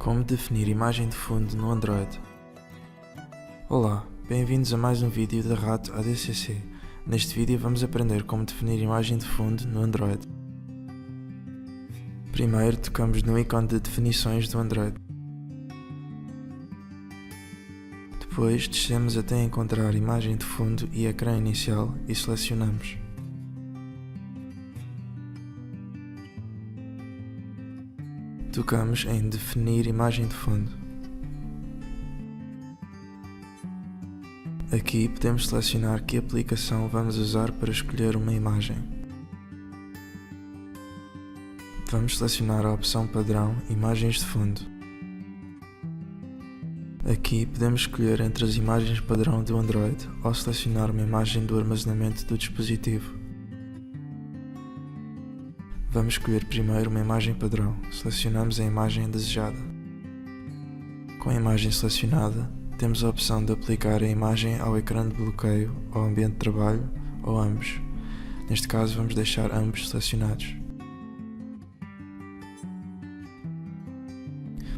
Como definir imagem de fundo no Android. Olá, bem-vindos a mais um vídeo da Rato ADCC. Neste vídeo vamos aprender como definir imagem de fundo no Android. Primeiro tocamos no ícone de definições do Android. Depois descemos até encontrar imagem de fundo e ecrã inicial e selecionamos. Tocamos em definir imagem de fundo. Aqui podemos selecionar que aplicação vamos usar para escolher uma imagem. Vamos selecionar a opção padrão Imagens de fundo. Aqui podemos escolher entre as imagens padrão do Android ou selecionar uma imagem do armazenamento do dispositivo. Vamos escolher primeiro uma imagem padrão. Selecionamos a imagem desejada. Com a imagem selecionada, temos a opção de aplicar a imagem ao ecrã de bloqueio, ao ambiente de trabalho ou ambos. Neste caso, vamos deixar ambos selecionados.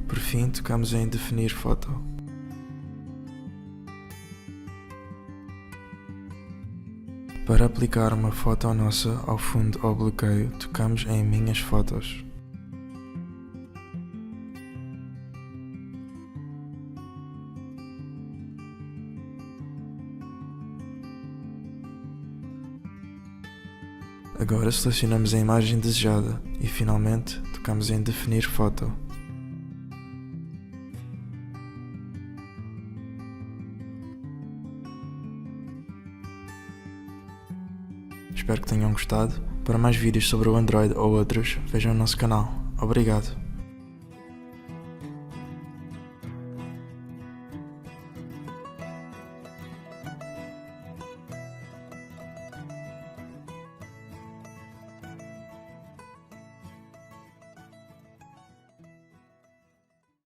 Por fim, tocamos em Definir foto. Para aplicar uma foto nossa ao fundo ou bloqueio, tocamos em Minhas fotos. Agora selecionamos a imagem desejada e finalmente tocamos em Definir foto. Espero que tenham gostado. Para mais vídeos sobre o Android ou outros, vejam o nosso canal. Obrigado.